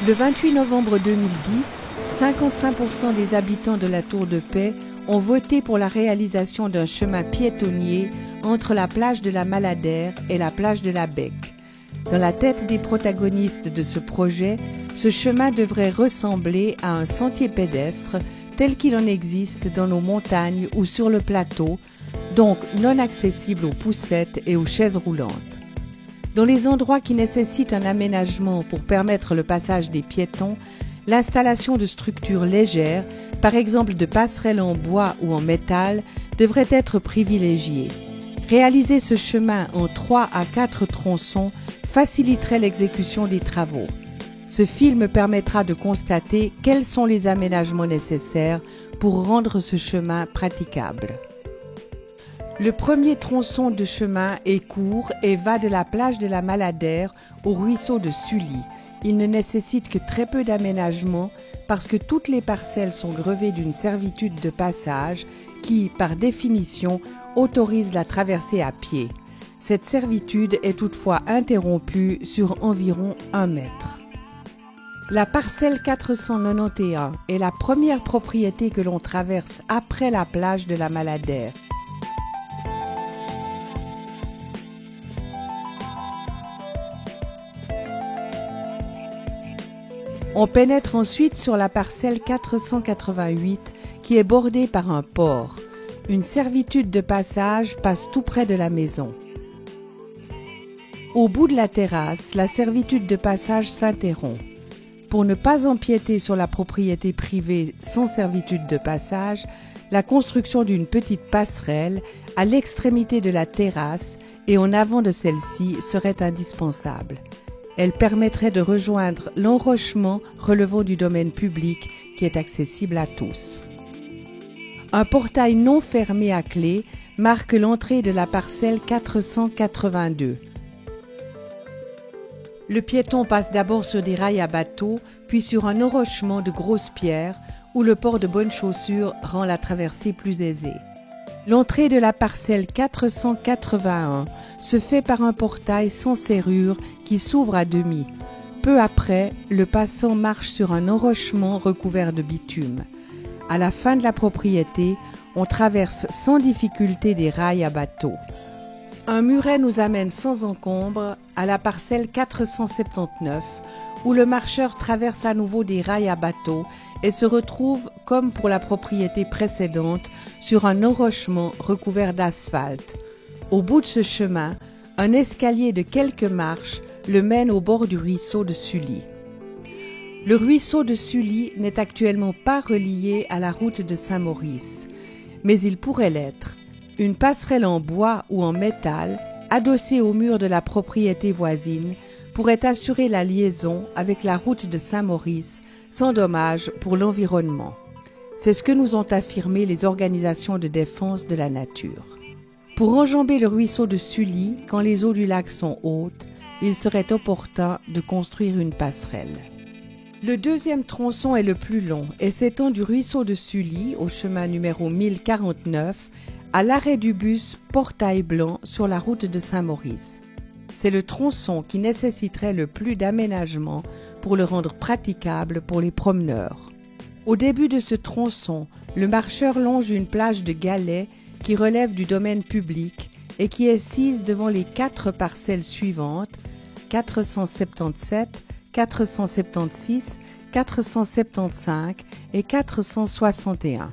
Le 28 novembre 2010, 55% des habitants de la Tour de Paix ont voté pour la réalisation d'un chemin piétonnier entre la plage de la Maladère et la plage de la Bec. Dans la tête des protagonistes de ce projet, ce chemin devrait ressembler à un sentier pédestre tel qu'il en existe dans nos montagnes ou sur le plateau, donc non accessible aux poussettes et aux chaises roulantes. Dans les endroits qui nécessitent un aménagement pour permettre le passage des piétons, l'installation de structures légères, par exemple de passerelles en bois ou en métal, devrait être privilégiée. Réaliser ce chemin en 3 à 4 tronçons faciliterait l'exécution des travaux. Ce film permettra de constater quels sont les aménagements nécessaires pour rendre ce chemin praticable. Le premier tronçon de chemin est court et va de la plage de la Maladère au ruisseau de Sully. Il ne nécessite que très peu d'aménagement parce que toutes les parcelles sont grevées d'une servitude de passage qui, par définition, autorise la traversée à pied. Cette servitude est toutefois interrompue sur environ 1 mètre. La parcelle 491 est la première propriété que l'on traverse après la plage de la Maladère. On pénètre ensuite sur la parcelle 488 qui est bordée par un port. Une servitude de passage passe tout près de la maison. Au bout de la terrasse, la servitude de passage s'interrompt. Pour ne pas empiéter sur la propriété privée sans servitude de passage, la construction d'une petite passerelle à l'extrémité de la terrasse et en avant de celle-ci serait indispensable. Elle permettrait de rejoindre l'enrochement relevant du domaine public qui est accessible à tous. Un portail non fermé à clé marque l'entrée de la parcelle 482. Le piéton passe d'abord sur des rails à bateau, puis sur un enrochement de grosses pierres où le port de bonnes chaussures rend la traversée plus aisée. L'entrée de la parcelle 481 se fait par un portail sans serrure qui s'ouvre à demi. Peu après, le passant marche sur un enrochement recouvert de bitume. À la fin de la propriété, on traverse sans difficulté des rails à bateau. Un muret nous amène sans encombre à la parcelle 479 où le marcheur traverse à nouveau des rails à bateau et se retrouve, comme pour la propriété précédente, sur un enrochement recouvert d'asphalte. Au bout de ce chemin, un escalier de quelques marches le mène au bord du ruisseau de Sully. Le ruisseau de Sully n'est actuellement pas relié à la route de Saint-Maurice, mais il pourrait l'être. Une passerelle en bois ou en métal, adossée au mur de la propriété voisine, pourrait assurer la liaison avec la route de Saint-Maurice sans dommage pour l'environnement. C'est ce que nous ont affirmé les organisations de défense de la nature. Pour enjamber le ruisseau de Sully, quand les eaux du lac sont hautes, il serait opportun de construire une passerelle. Le deuxième tronçon est le plus long et s'étend du ruisseau de Sully au chemin numéro 1049 à l'arrêt du bus Portail Blanc sur la route de Saint-Maurice. C'est le tronçon qui nécessiterait le plus d'aménagement pour le rendre praticable pour les promeneurs. Au début de ce tronçon, le marcheur longe une plage de galets qui relève du domaine public et qui est sise devant les 4 parcelles suivantes, 477, 476, 475 et 461.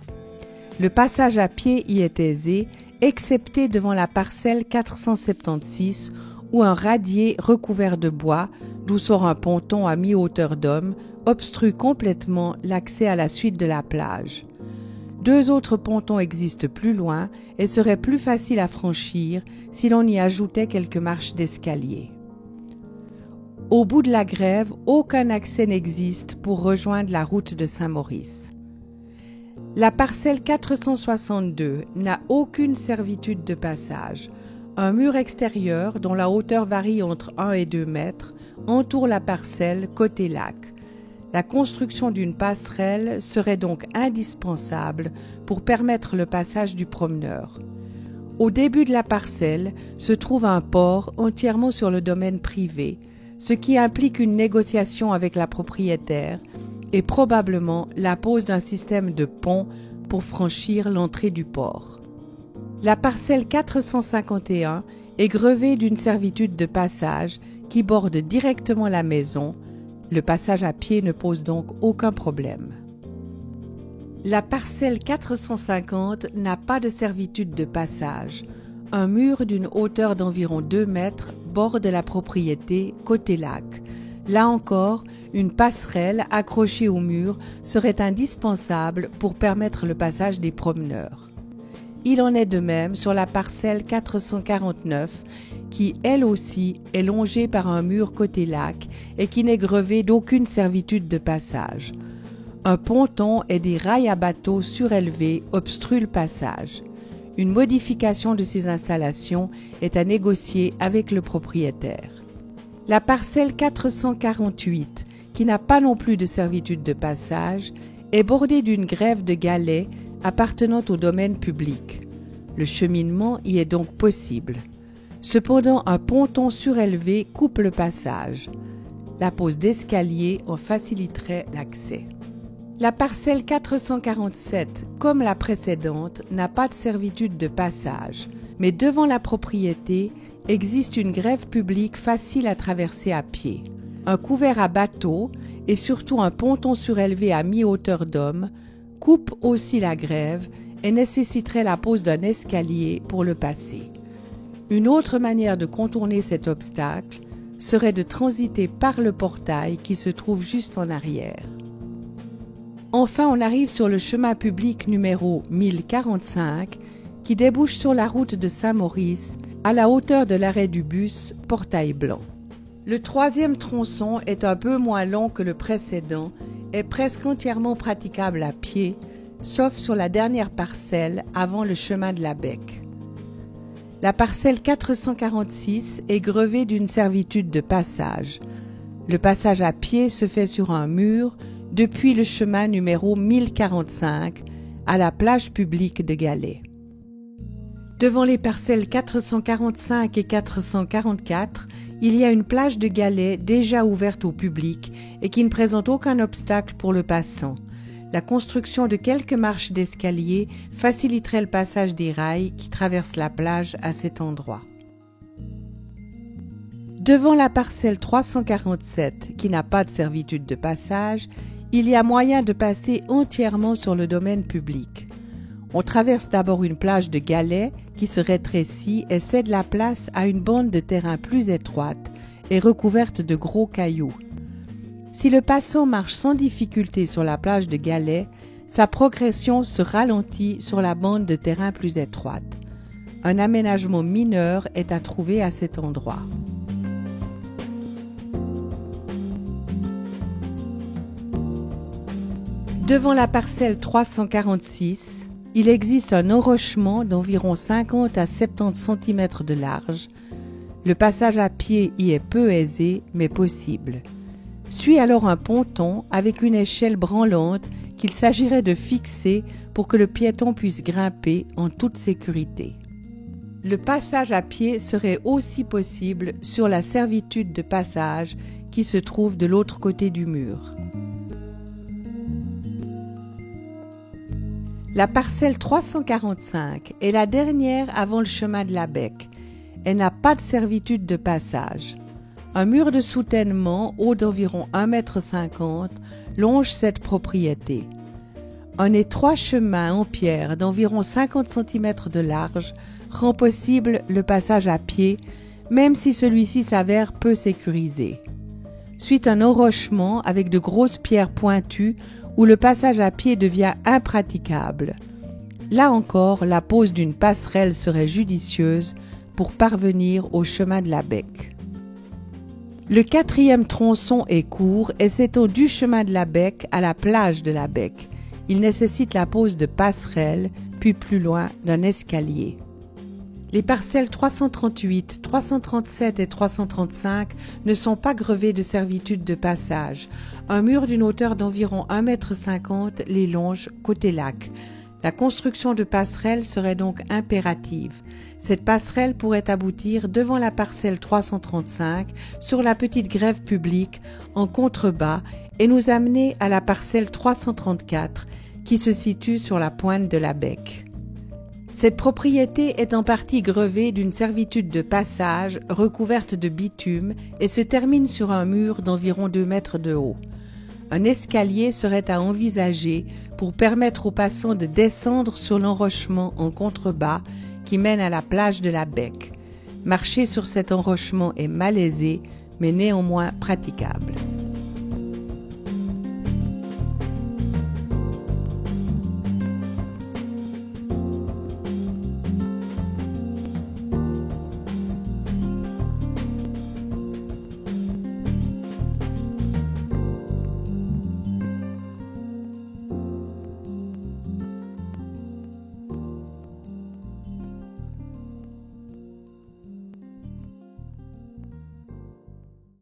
Le passage à pied y est aisé, excepté devant la parcelle 476 où un radier recouvert de bois, d'où sort un ponton à mi-hauteur d'homme, obstrue complètement l'accès à la suite de la plage. 2 autres pontons existent plus loin et seraient plus faciles à franchir si l'on y ajoutait quelques marches d'escalier. Au bout de la grève, aucun accès n'existe pour rejoindre la route de Saint-Maurice. La parcelle 462 n'a aucune servitude de passage. Un mur extérieur, dont la hauteur varie entre 1 et 2 mètres, entoure la parcelle côté lac. La construction d'une passerelle serait donc indispensable pour permettre le passage du promeneur. Au début de la parcelle se trouve un port entièrement sur le domaine privé. ce qui implique une négociation avec la propriétaire et probablement la pose d'un système de pont pour franchir l'entrée du port. La parcelle 451 est grevée d'une servitude de passage qui borde directement la maison. Le passage à pied ne pose donc aucun problème. La parcelle 450 n'a pas de servitude de passage. Un mur d'une hauteur d'environ 2 mètres borde la propriété côté lac. Là encore, une passerelle accrochée au mur serait indispensable pour permettre le passage des promeneurs. Il en est de même sur la parcelle 449 qui, elle aussi, est longée par un mur côté lac et qui n'est grevée d'aucune servitude de passage. Un ponton et des rails à bateau surélevés obstruent le passage. Une modification de ces installations est à négocier avec le propriétaire. La parcelle 448, qui n'a pas non plus de servitude de passage, est bordée d'une grève de galets appartenant au domaine public. Le cheminement y est donc possible. Cependant, un ponton surélevé coupe le passage. La pose d'escalier en faciliterait l'accès. La parcelle 447, comme la précédente, n'a pas de servitude de passage, mais devant la propriété existe une grève publique facile à traverser à pied. Un couvert à bateau et surtout un ponton surélevé à mi-hauteur d'homme coupent aussi la grève et nécessiterait la pose d'un escalier pour le passer. Une autre manière de contourner cet obstacle serait de transiter par le portail qui se trouve juste en arrière. Enfin, on arrive sur le chemin public numéro 1045 qui débouche sur la route de Saint-Maurice à la hauteur de l'arrêt du bus Portail-Blanc. Le troisième tronçon est un peu moins long que le précédent et presque entièrement praticable à pied, sauf sur la dernière parcelle avant le chemin de la Bec. La parcelle 446 est grevée d'une servitude de passage. Le passage à pied se fait sur un mur depuis le chemin numéro 1045 à la plage publique de Galets. Devant les parcelles 445 et 444, il y a une plage de galets déjà ouverte au public et qui ne présente aucun obstacle pour le passant. La construction de quelques marches d'escalier faciliterait le passage des rails qui traversent la plage à cet endroit. Devant la parcelle 347, qui n'a pas de servitude de passage, il y a moyen de passer entièrement sur le domaine public. On traverse d'abord une plage de galets qui se rétrécit et cède la place à une bande de terrain plus étroite et recouverte de gros cailloux. Si le passant marche sans difficulté sur la plage de galets, sa progression se ralentit sur la bande de terrain plus étroite. Un aménagement mineur est à trouver à cet endroit. Devant la parcelle 346, il existe un enrochement d'environ 50 à 70 cm de large. Le passage à pied y est peu aisé, mais possible. Suit alors un ponton avec une échelle branlante qu'il s'agirait de fixer pour que le piéton puisse grimper en toute sécurité. Le passage à pied serait aussi possible sur la servitude de passage qui se trouve de l'autre côté du mur. La parcelle 345 est la dernière avant le chemin de la Bec. Elle n'a pas de servitude de passage. Un mur de soutènement haut d'environ 1,50 m longe cette propriété. Un étroit chemin en pierre d'environ 50 cm de large rend possible le passage à pied, même si celui-ci s'avère peu sécurisé. Suit un enrochement avec de grosses pierres pointues où le passage à pied devient impraticable. Là encore, la pose d'une passerelle serait judicieuse pour parvenir au chemin de la Bec. Le quatrième tronçon est court et s'étend du chemin de la Bec à la plage de la Bec. Il nécessite la pose de passerelles, puis plus loin d'un escalier. Les parcelles 338, 337 et 335 ne sont pas grevées de servitude de passage. Un mur d'une hauteur d'environ 1,50 m les longe côté lac. La construction de passerelles serait donc impérative. Cette passerelle pourrait aboutir devant la parcelle 335 sur la petite grève publique en contrebas et nous amener à la parcelle 334 qui se situe sur la pointe de la Becque. Cette propriété est en partie grevée d'une servitude de passage recouverte de bitume et se termine sur un mur d'environ 2 mètres de haut. Un escalier serait à envisager pour permettre aux passants de descendre sur l'enrochement en contrebas qui mène à la plage de la Becque. Marcher sur cet enrochement est malaisé, mais néanmoins praticable.